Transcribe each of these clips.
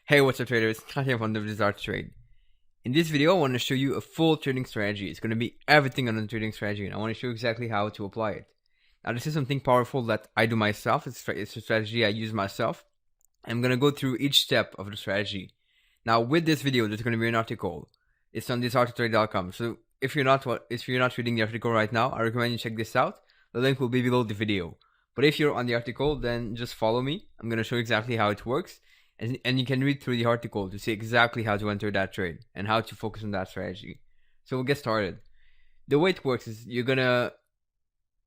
Hey, what's up traders? Kat here from the Desire to Trade. In this video, I want to show you a full trading strategy. It's going to be everything on the trading strategy, and I want to show you exactly how to apply it. Now, this is something powerful that I do myself. It's a strategy I use myself. I'm going to go through each step of the strategy. Now, with this video, there's going to be an article. It's on desiretotrade.com. So if you're not reading the article right now, I recommend you check this out. The link will be below the video. But if you're on the article, then just follow me. I'm going to show you exactly how it works. And you can read through the article to see exactly how to enter that trade and how to focus on that strategy. So we'll get started. The way it works is you're going to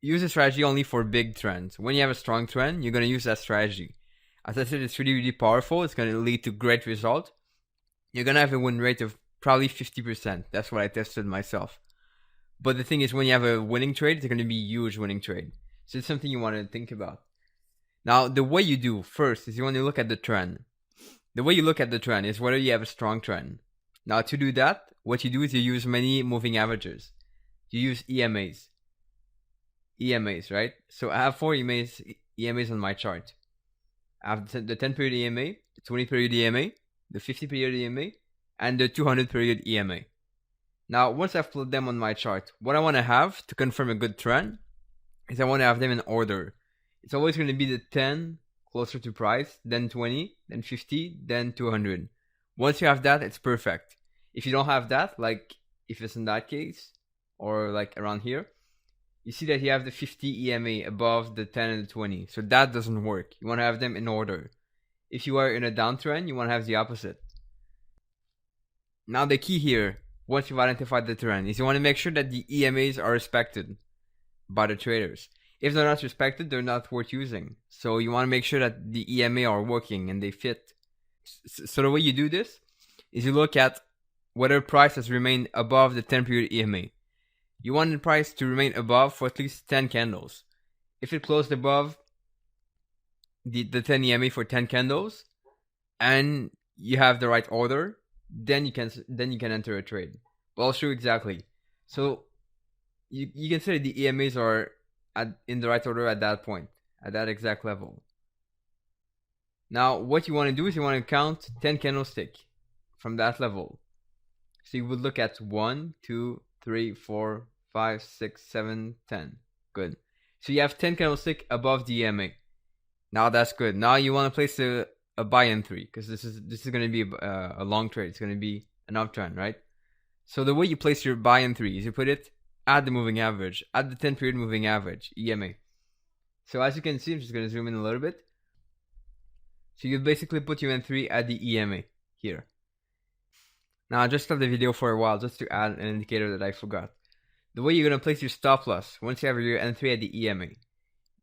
use a strategy only for big trends. When you have a strong trend, you're going to use that strategy. As I said, it's really powerful. It's going to lead to great results. You're going to have a win rate of probably 50%. That's what I tested myself. But the thing is, when you have a winning trade, it's going to be a huge winning trade. So it's something you want to think about. Now, the way you do first is you want to look at the trend. The way you look at the trend is whether you have a strong trend. Now, to do that, what you do is you use many moving averages. You use EMAs. EMAs, right? So I have 4 EMAs on my chart. I have the 10 period EMA, the 20 period EMA, the 50 period EMA, and the 200 period EMA. Now, once I've put them on my chart, what I want to have to confirm a good trend is I want to have them in order. It's always going to be the 10 closer to price, then 20, then 50, then 200. Once you have that, it's perfect. If you don't have that, like if it's in that case, or like around here, you see that you have the 50 EMA above the 10 and the 20. So that doesn't work. You want to have them in order. If you are in a downtrend, you want to have the opposite. Now the key here, once you've identified the trend, is you want to make sure that the EMAs are respected by the traders. If they're not respected, they're not worth using. So you want to make sure that the EMA are working and they fit. So the way you do this is you look at whether price has remained above the 10 period EMA. You want the price to remain above for at least 10 candles. If it closed above the 10 EMA for 10 candles and you have the right order, then you can enter a trade. But I'll show you exactly. So you can say the EMAs are in the right order at that point, at that exact level. Now, what you want to do is you want to count 10 candlestick from that level. So you would look at 1, 2, 3, 4, 5, 6, 7, 10. Good. So you have 10 candlestick above the EMA. Now that's good. Now you want to place a buy entry because this is going to be a long trade. It's going to be an uptrend, right? So the way you place your buy entry is you put it at the moving average, at the 10 period moving average, EMA. So as you can see, I'm just going to zoom in a little bit. So you basically put your entry at the EMA here. Now I just stopped the video for a while just to add an indicator that I forgot. The way you're going to place your stop loss once you have your entry at the EMA.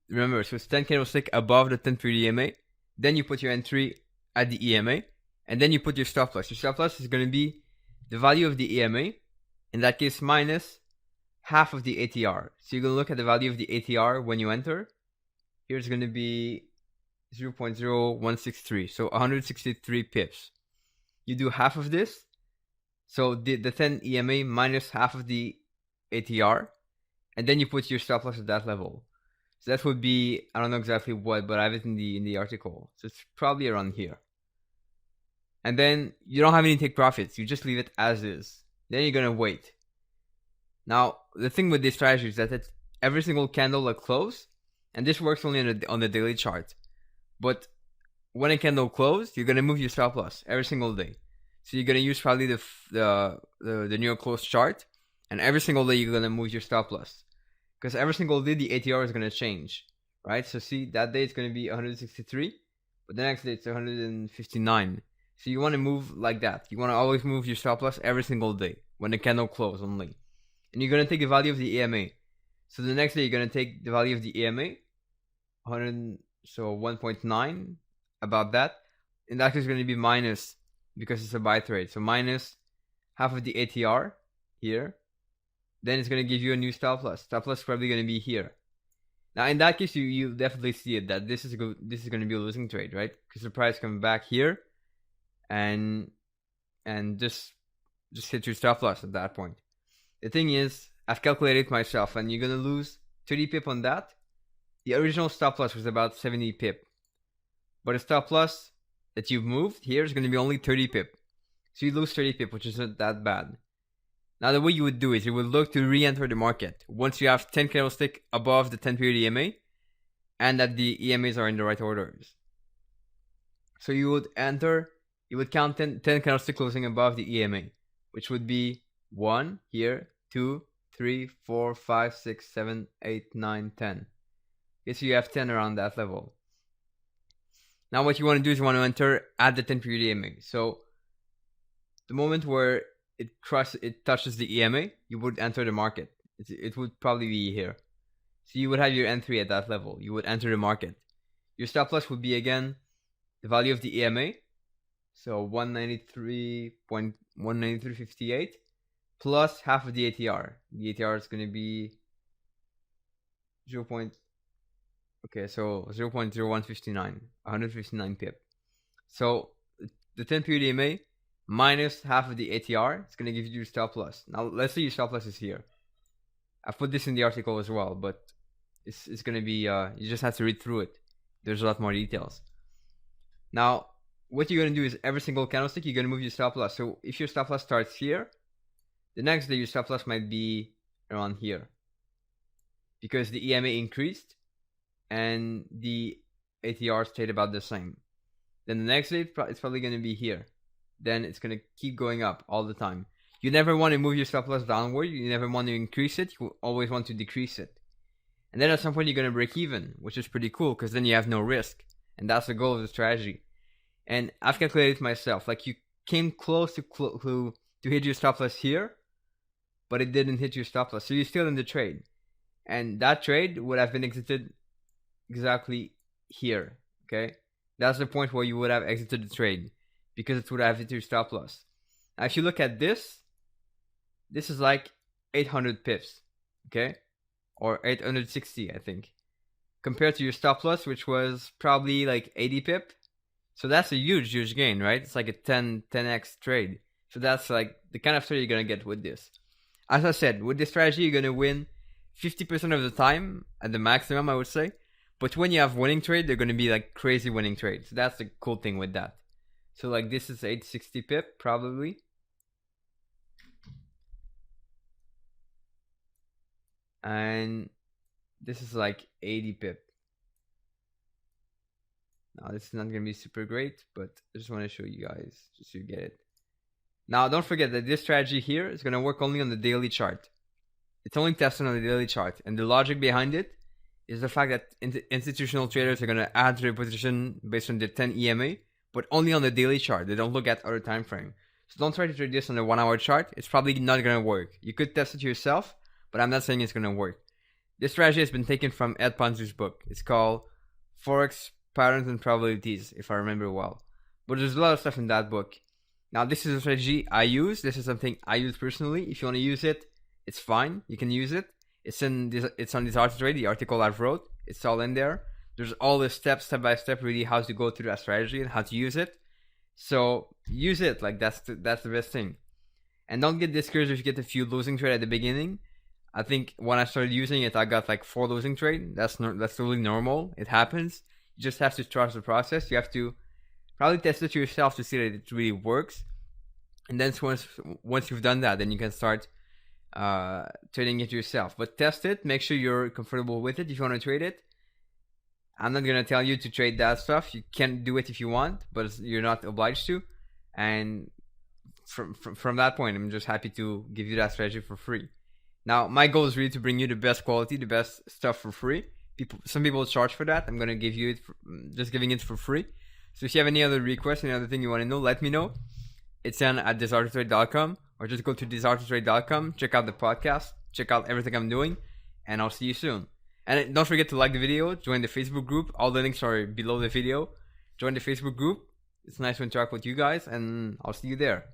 Remember, so it's 10 candlestick above the 10 period EMA. Then you put your entry at the EMA. And then you put your stop loss. Your stop loss is going to be the value of the EMA. In that case, minus half of the ATR. So you're going to look at the value of the ATR when you enter. Here's going to be 0.0163. So 163 pips. You do half of this. So the 10 EMA minus half of the ATR. And then you put your stop loss at that level. So that would be, I don't know exactly what, but I have it in the article. So it's probably around here. And then you don't have any take profits. You just leave it as is. Then you're going to wait. Now, the thing with this strategy is that it's every single candle will close, and this works only on the daily chart. But when a candle closes, you're going to move your stop loss every single day. So you're going to use probably the near close chart, and every single day you're going to move your stop loss. Because every single day the ATR is going to change, right? So see, that day it's going to be 163, but the next day it's 159. So you want to move like that. You want to always move your stop loss every single day when the candle closes only. And you're going to take the value of the EMA. So the next day you're going to take the value of the EMA, 1.9, about that. And that is going to be minus, because it's a buy trade. So minus half of the ATR here. Then it's going to give you a new stop loss. Stop loss is probably going to be here. Now in that case, you definitely see it that this is going to be a losing trade, right? Because the price comes back here and just hit your stop loss at that point. The thing is, I've calculated myself, and you're going to lose 30 pip on that. The original stop loss was about 70 pip. But a stop loss that you've moved here is going to be only 30 pip. So you lose 30 pip, which isn't that bad. Now the way you would do is you would look to re-enter the market once you have 10 candlestick above the 10 period EMA and that the EMAs are in the right orders. So you would enter, you would count 10 candlestick closing above the EMA, which would be 1 here, 2, 3, 4, 5, 6, 7, 8, 9, 10. Okay, so you have 10 around that level. Now what you want to do is you want to enter at the 10 period EMA. So the moment where it touches the EMA, you would enter the market. It would probably be here. So you would have your N3 at that level. You would enter the market. Your stop loss would be again the value of the EMA. So 193.193.58 plus half of the ATR. The ATR is going to be 0.0159, 159 pip. So the 10 period EMA minus half of the ATR, it's going to give you your stop loss. Now, let's say your stop loss is here. I put this in the article as well, but it's going to be, you just have to read through it. There's a lot more details. Now, what you're going to do is every single candlestick, you're going to move your stop loss. So if your stop loss starts here, the next day your stop loss might be around here. Because the EMA increased and the ATR stayed about the same. Then the next day, it's probably going to be here. Then it's going to keep going up all the time. You never want to move your stop loss downward. You never want to increase it. You always want to decrease it. And then at some point you're going to break even, which is pretty cool because then you have no risk. And that's the goal of the strategy. And I've calculated it myself. Like you came close to hit your stop loss here, but it didn't hit your stop loss. So you're still in the trade. And that trade would have been exited exactly here. Okay? That's the point where you would have exited the trade, because it would have hit your stop loss. Now, if you look at this is like 800 pips, okay? Or 860, I think. Compared to your stop loss, which was probably like 80 pip. So that's a huge gain, right? It's like a 10x trade. So that's like the kind of trade you're going to get with this. As I said, with this strategy, you're going to win 50% of the time at the maximum, I would say. But when you have winning trade, they're going to be like crazy winning trades. So that's the cool thing with that. So like this is 860 pip probably. And this is like 80 pip. Now this is not going to be super great, but I just want to show you guys just so you get it. Now don't forget that this strategy here is going to work only on the daily chart. It's only tested on the daily chart. And the logic behind it is the fact that institutional traders are going to add to their position based on the 10 EMA. But only on the daily chart. They don't look at other time frame. So don't try to trade this on the 1 hour chart. It's probably not going to work. You could test it yourself, but I'm not saying it's going to work. This strategy has been taken from Ed Ponsi's book. It's called Forex Patterns and Probabilities, if I remember well. But there's a lot of stuff in that book. Now, this is a strategy I use. This is something I use personally. If you want to use it, it's fine. You can use it. It's on this article, the article I've wrote. It's all in there. There's all the steps, step by step, really how to go through that strategy and how to use it. So use it. Like that's the best thing. And don't get discouraged if you get a few losing trade at the beginning. I think when I started using it, I got like 4 losing trade. That's totally normal. It happens. You just have to trust the process. You have to probably test it yourself to see that it really works. And then once you've done that, then you can start trading it yourself. But test it. Make sure you're comfortable with it if you want to trade it. I'm not going to tell you to trade that stuff. You can do it if you want, but you're not obliged to. And from that point, I'm just happy to give you that strategy for free. Now, my goal is really to bring you the best quality, the best stuff for free. Some people charge for that. I'm going to give you it, just giving it for free. So if you have any other requests, any other thing you want to know, let me know. It's at thisartoftrade.com, or just go to thisartoftrade.com, check out the podcast, check out everything I'm doing, and I'll see you soon. And don't forget to like the video, join the Facebook group. All the links are below the video. Join the Facebook group. It's nice to interact with you guys, and I'll see you there.